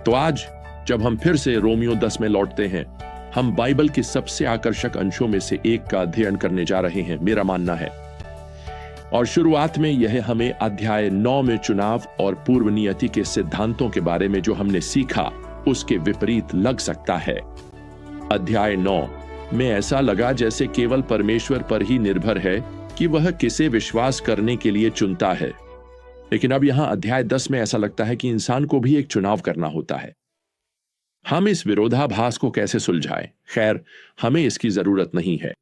तो आज जब हम फिर से रोमियो 10 में लौटते हैं, हम बाइबल के सबसे आकर्षक अंशों में से एक का अध्ययन करने जा रहे हैं, मेरा मानना है। और शुरुआत में यह हमें अध्याय 9 में चुनाव और पूर्व नियति के सिद्धांतों के बारे में जो हमने सीखा उसके विपरीत लग सकता है। अध्याय 9 में ऐसा लगा जैसे केवल परमेश्वर पर ही निर्भर है कि वह किसे विश्वास करने के लिए चुनता है, लेकिन अब यहां अध्याय 10 में ऐसा लगता है कि इंसान को भी एक चुनाव करना होता है। हम इस विरोधाभास को कैसे सुलझाएं? खैर, हमें इसकी जरूरत नहीं है।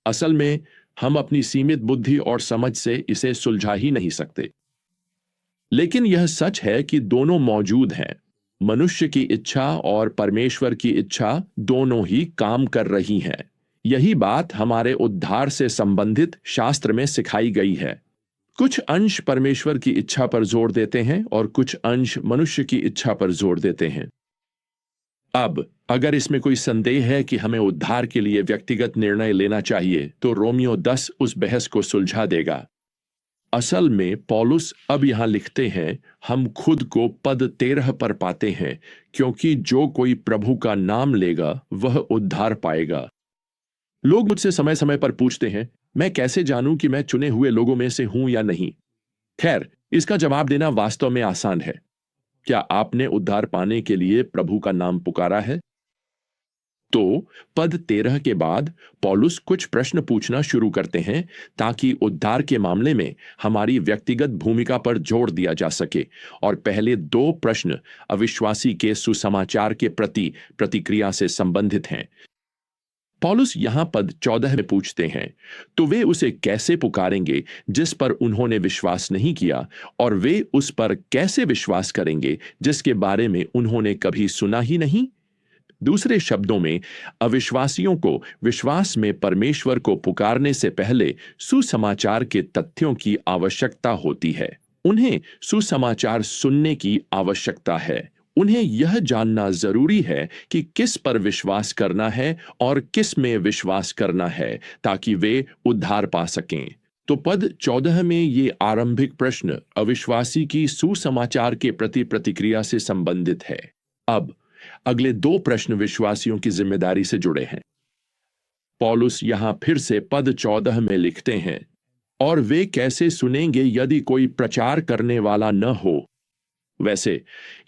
असल में हम अपनी सीमित बुद्धि और समझ से इसे सुलझा ही नहीं सकते। लेकिन यह सच है कि दोनों मौजूद हैं। मनुष्य की इच्छा और परमेश्वर की इच्छा दोनों ही काम कर रही हैं। यही बात हमारे उद्धार से संबंधित शास्त्र में सिखाई गई है। कुछ अंश परमेश्वर की इच्छा पर जोर देते हैं और कुछ अंश मनुष्य की इच्छा पर जोर देते हैं। अब अगर इसमें कोई संदेह है कि हमें उद्धार के लिए व्यक्तिगत निर्णय लेना चाहिए, तो रोमियो 10 उस बहस को सुलझा देगा। असल में पौलुस अब यहां लिखते हैं, हम खुद को पद 13 पर पाते हैं, क्योंकि जो कोई प्रभु का नाम लेगा वह उद्धार पाएगा। लोग मुझसे समय समय पर पूछते हैं, मैं कैसे जानूं कि मैं चुने हुए लोगों में से हूं या नहीं? खैर, इसका जवाब देना वास्तव में आसान है। क्या आपने उद्धार पाने के लिए प्रभु का नाम पुकारा है? तो पद 13 के बाद पौलुस कुछ प्रश्न पूछना शुरू करते हैं ताकि उद्धार के मामले में हमारी व्यक्तिगत भूमिका पर जोर दिया जा सके। और पहले 2 प्रश्न अविश्वासी के सुसमाचार के प्रति प्रतिक्रिया से संबंधित हैं। पौलुस यहां पद 14 में पूछते हैं, तो वे उसे कैसे पुकारेंगे जिस पर उन्होंने विश्वास नहीं किया, और वे उस पर कैसे विश्वास करेंगे जिसके बारे में उन्होंने कभी सुना ही नहीं? दूसरे शब्दों में, अविश्वासियों को विश्वास में परमेश्वर को पुकारने से पहले सुसमाचार के तथ्यों की आवश्यकता होती है। उन्हें सुसमाचार सुनने की आवश्यकता है। उन्हें यह जानना जरूरी है कि किस पर विश्वास करना है और किस में विश्वास करना है, ताकि वे उद्धार पा सकें। तो पद 14 में ये आरंभिक प्रश्न अविश्वासी की सुसमाचार के प्रति प्रतिक्रिया से संबंधित है। अब अगले 2 प्रश्न विश्वासियों की जिम्मेदारी से जुड़े हैं। पौलुस यहां फिर से पद 14 में लिखते हैं, और वे कैसे सुनेंगे यदि कोई प्रचार करने वाला न हो? वैसे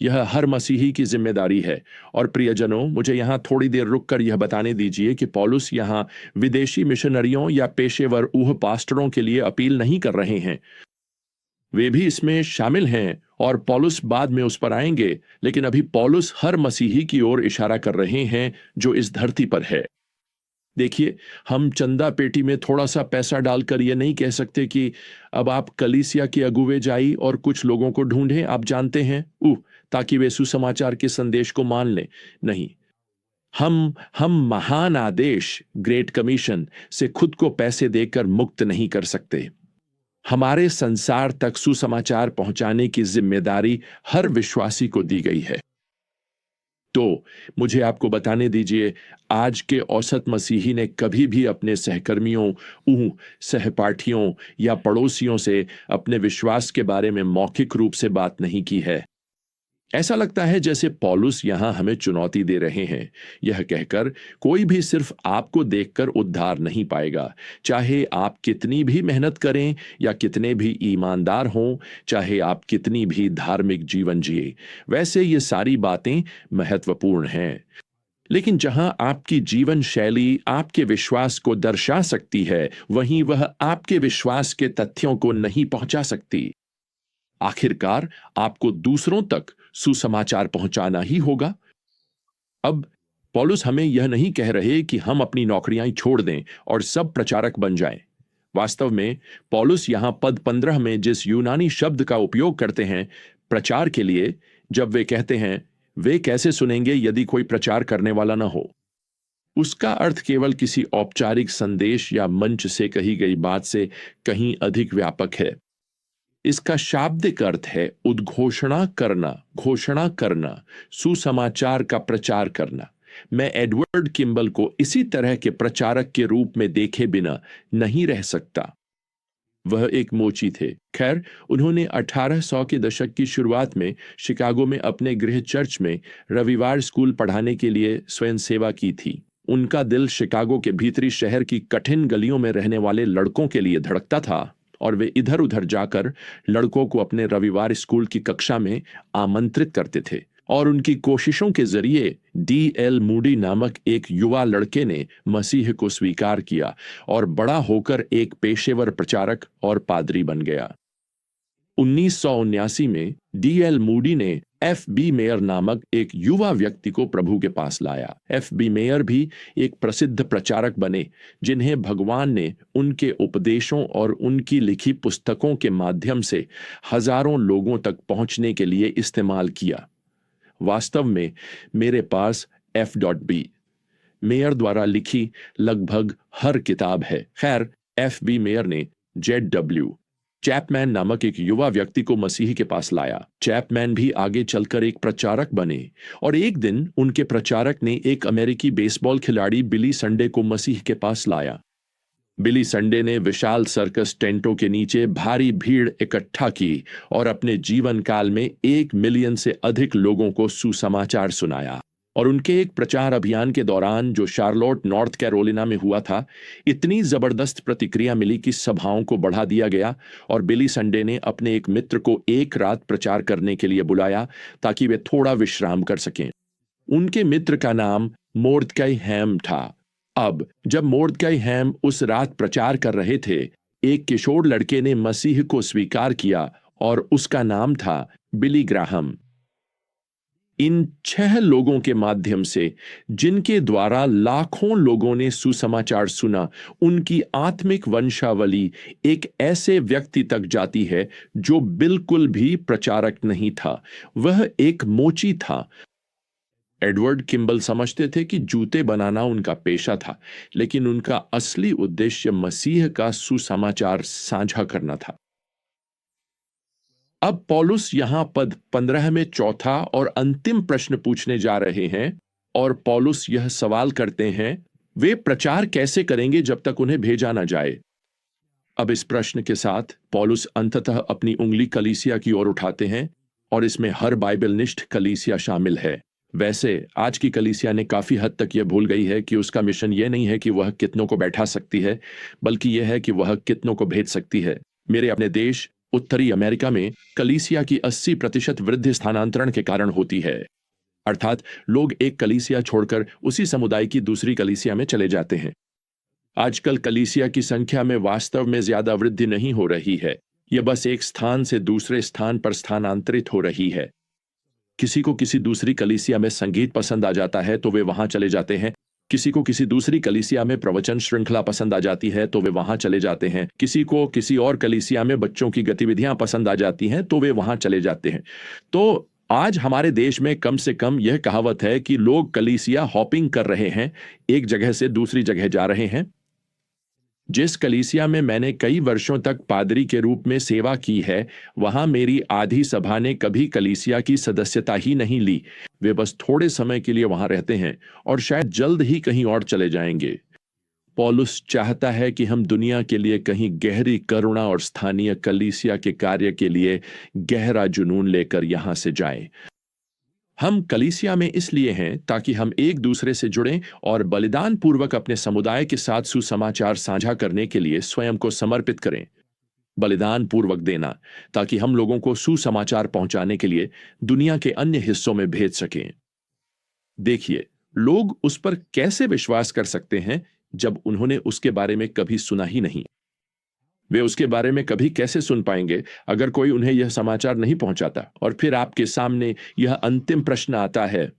यह हर मसीही की जिम्मेदारी है। और प्रियजनों, मुझे यहां थोड़ी देर रुककर यह बताने दीजिए कि पौलुस यहां विदेशी मिशनरियों या पेशेवर पास्टरों के लिए अपील नहीं कर रहे हैं। वे भी इसमें शामिल हैं और पौलुस बाद में उस पर आएंगे, लेकिन अभी पौलुस हर मसीही की ओर इशारा कर रहे हैं जो इस धरती पर है। देखिए, हम चंदा पेटी में थोड़ा सा पैसा डालकर यह नहीं कह सकते कि अब आप कलीसिया के अगुवे जाइए और कुछ लोगों को ढूंढें, आप जानते हैं, ताकि वे सुसमाचार के संदेश को मान लें। नहीं, हम महान आदेश, ग्रेट कमीशन से खुद को पैसे देकर मुक्त नहीं कर सकते। हमारे संसार तक सुसमाचार पहुंचाने की जिम्मेदारी हर विश्वासी को दी गई है। तो मुझे आपको बताने दीजिए, आज के औसत मसीही ने कभी भी अपने सहकर्मियों, सहपाठियों या पड़ोसियों से अपने विश्वास के बारे में मौखिक रूप से बात नहीं की है। ऐसा लगता है जैसे पौलुस यहां हमें चुनौती दे रहे हैं, यह कहकर कोई भी सिर्फ आपको देखकर उद्धार नहीं पाएगा। चाहे आप कितनी भी मेहनत करें या कितने भी ईमानदार हों, चाहे आप कितनी भी धार्मिक जीवन जिए, वैसे ये सारी बातें महत्वपूर्ण हैं। लेकिन जहां आपकी जीवन शैली आपके विश्वास को दर्शा सकती है, वहीं वह आपके विश्वास के तथ्यों को नहीं पहुंचा सकती। आखिरकार आपको दूसरों तक सुसमाचार पहुंचाना ही होगा। अब पौलुस हमें यह नहीं कह रहे कि हम अपनी नौकरियां छोड़ दें और सब प्रचारक बन जाएं। वास्तव में पौलुस यहां पद 15 में जिस यूनानी शब्द का उपयोग करते हैं प्रचार के लिए, जब वे कहते हैं वे कैसे सुनेंगे यदि कोई प्रचार करने वाला ना हो, उसका अर्थ केवल किसी औपचारिक संदेश या मंच से कही गई बात से कहीं अधिक व्यापक है। इसका शाब्दिक अर्थ है उद्घोषणा करना, घोषणा करना, सुसमाचार का प्रचार करना। मैं एडवर्ड किम्बल को इसी तरह के प्रचारक के रूप में देखे बिना नहीं रह सकता। वह एक मोची थे। खैर, उन्होंने 1800 के दशक की शुरुआत में शिकागो में अपने गृह चर्च में रविवार स्कूल पढ़ाने के लिए स्वयं सेवा की थी। उनका दिल शिकागो के भीतरी शहर की कठिन गलियों में रहने वाले लड़कों के लिए धड़कता था और वे इधर उधर जाकर लड़कों को अपने रविवार स्कूल की कक्षा में आमंत्रित करते थे। और उनकी कोशिशों के जरिए D.L. मूडी नामक एक युवा लड़के ने मसीह को स्वीकार किया और बड़ा होकर एक पेशेवर प्रचारक और पादरी बन गया। 1979 में D.L. मूडी ने F.B. मेयर नामक एक युवा व्यक्ति को प्रभु के पास लाया। F.B. मेयर भी एक प्रसिद्ध प्रचारक बने, जिन्हें भगवान ने उनके उपदेशों और उनकी लिखी पुस्तकों के माध्यम से हजारों लोगों तक पहुंचने के लिए इस्तेमाल किया। वास्तव में मेरे पास F.B. मेयर द्वारा लिखी लगभग हर किताब है। खैर, F.B. मेयर ने Z.W. चैपमैन नामक एक युवा व्यक्ति को मसीह के पास लाया। चैपमैन भी आगे चलकर एक प्रचारक बने और एक दिन उनके प्रचारक ने एक अमेरिकी बेसबॉल खिलाड़ी बिली संडे को मसीह के पास लाया। बिली संडे ने विशाल सर्कस टेंटों के नीचे भारी भीड़ इकट्ठा की और अपने जीवन काल में 1 मिलियन से अधिक लोगों को सुसमाचार सुनाया। और उनके एक प्रचार अभियान के दौरान जो शार्लोट नॉर्थ कैरोलिना में हुआ था, इतनी जबरदस्त प्रतिक्रिया मिली कि सभाओं को बढ़ा दिया गया और बिली संडे ने अपने एक मित्र को एक रात प्रचार करने के लिए बुलाया ताकि वे थोड़ा विश्राम कर सकें। उनके मित्र का नाम मोर्दकाई हैम था। अब जब मोर्दकाई हैम उस रात प्रचार कर रहे थे, एक किशोर लड़के ने मसीह को स्वीकार किया और उसका नाम था बिली ग्राहम। इन 6 लोगों के माध्यम से, जिनके द्वारा लाखों लोगों ने सुसमाचार सुना, उनकी आत्मिक वंशावली एक ऐसे व्यक्ति तक जाती है जो बिल्कुल भी प्रचारक नहीं था, वह एक मोची था। एडवर्ड किम्बल समझते थे कि जूते बनाना उनका पेशा था, लेकिन उनका असली उद्देश्य मसीह का सुसमाचार साझा करना था। अब पौलुस यहां पद 15 में चौथा और अंतिम प्रश्न पूछने जा रहे हैं और पौलुस यह सवाल करते हैं, वे प्रचार कैसे करेंगे जब तक उन्हें भेजा ना जाए। अब इस प्रश्न के साथ पौलुस अंततः अपनी उंगली कलीसिया की ओर उठाते हैं और इसमें हर बाइबल निष्ठ कलीसिया शामिल है। वैसे आज की कलीसिया ने काफी हद तक यह भूल गई है कि उसका मिशन यह नहीं है कि वह कितनों को बैठा सकती है, बल्कि यह है कि वह कितनों को भेज सकती है। मेरे अपने देश उत्तरी अमेरिका में कलीसिया की 80% वृद्धि स्थानांतरण के कारण होती है, अर्थात लोग एक कलीसिया छोड़कर उसी समुदाय की दूसरी कलीसिया में चले जाते हैं। आजकल कलीसिया की संख्या में वास्तव में ज्यादा वृद्धि नहीं हो रही है, यह बस एक स्थान से दूसरे स्थान पर स्थानांतरित हो रही है। किसी को किसी दूसरी कलीसिया में संगीत पसंद आ जाता है तो वे वहां चले जाते हैं, किसी को किसी दूसरी कलीसिया में प्रवचन श्रृंखला पसंद आ जाती है तो वे वहां चले जाते हैं, किसी को किसी और कलीसिया में बच्चों की गतिविधियां पसंद आ जाती हैं तो वे वहां चले जाते हैं। तो आज हमारे देश में कम से कम यह कहावत है कि लोग कलीसिया हॉपिंग कर रहे हैं, एक जगह से दूसरी जगह जा रहे हैं। जिस कलीसिया में मैंने कई वर्षों तक पादरी के रूप में सेवा की है, वहां मेरी आधी सभा ने कभी कलीसिया की सदस्यता ही नहीं ली। वे बस थोड़े समय के लिए वहां रहते हैं और शायद जल्द ही कहीं और चले जाएंगे। पौलुस चाहता है कि हम दुनिया के लिए कहीं गहरी करुणा और स्थानीय कलीसिया के कार्य के लिए गहरा जुनून लेकर यहां से जाएं। हम कलीसिया में इसलिए हैं ताकि हम एक दूसरे से जुड़ें और बलिदान पूर्वक अपने समुदाय के साथ सुसमाचार साझा करने के लिए स्वयं को समर्पित करें। बलिदान पूर्वक देना ताकि हम लोगों को सुसमाचार पहुंचाने के लिए दुनिया के अन्य हिस्सों में भेज सकें। देखिए, लोग उस पर कैसे विश्वास कर सकते हैं जब उन्होंने उसके बारे में कभी सुना ही नहीं। वे उसके बारे में कभी कैसे सुन पाएंगे अगर कोई उन्हें यह समाचार नहीं पहुंचाता। और फिर आपके सामने यह अंतिम प्रश्न आता है,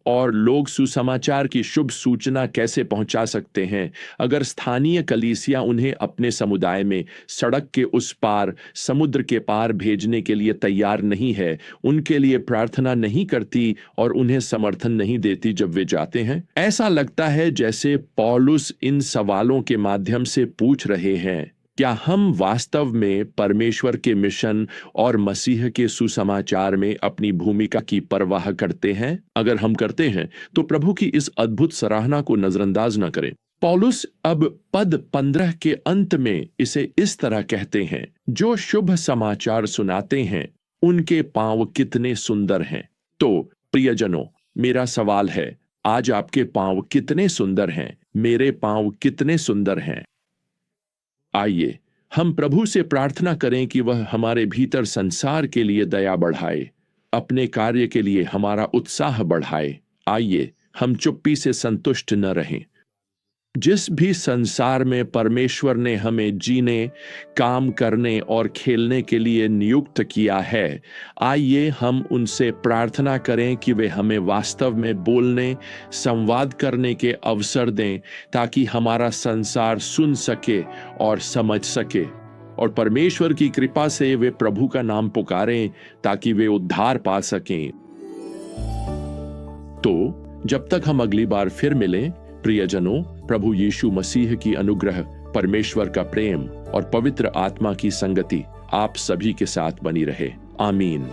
और लोग सुसमाचार की शुभ सूचना कैसे पहुंचा सकते हैं अगर स्थानीय कलीसिया उन्हें अपने समुदाय में सड़क के उस पार, समुद्र के पार भेजने के लिए तैयार नहीं है, उनके लिए प्रार्थना नहीं करती और उन्हें समर्थन नहीं देती जब वे जाते हैं। ऐसा लगता है जैसे पौलुस इन सवालों के माध्यम से पूछ रहे हैं, क्या हम वास्तव में परमेश्वर के मिशन और मसीह के सुसमाचार में अपनी भूमिका की परवाह करते हैं? अगर हम करते हैं तो प्रभु की इस अद्भुत सराहना को नजरअंदाज न करें। पौलुस अब पद 15 के अंत में इसे इस तरह कहते हैं, जो शुभ समाचार सुनाते हैं उनके पांव कितने सुंदर हैं। तो प्रियजनों, मेरा सवाल है, आज आपके पांव कितने सुंदर हैं? मेरे पांव कितने सुंदर हैं? आइए हम प्रभु से प्रार्थना करें कि वह हमारे भीतर संसार के लिए दया बढ़ाए, अपने कार्य के लिए हमारा उत्साह बढ़ाए। आइए हम चुप्पी से संतुष्ट न रहें। जिस भी संसार में परमेश्वर ने हमें जीने, काम करने और खेलने के लिए नियुक्त किया है, आइए हम उनसे प्रार्थना करें कि वे हमें वास्तव में बोलने, संवाद करने के अवसर दें, ताकि हमारा संसार सुन सके और समझ सके, और परमेश्वर की कृपा से वे प्रभु का नाम पुकारें ताकि वे उद्धार पा सकें। तो जब तक हम अगली बार फिर मिलें, प्रियजनों, प्रभु यीशु मसीह की अनुग्रह, परमेश्वर का प्रेम और पवित्र आत्मा की संगति आप सभी के साथ बनी रहे। आमीन।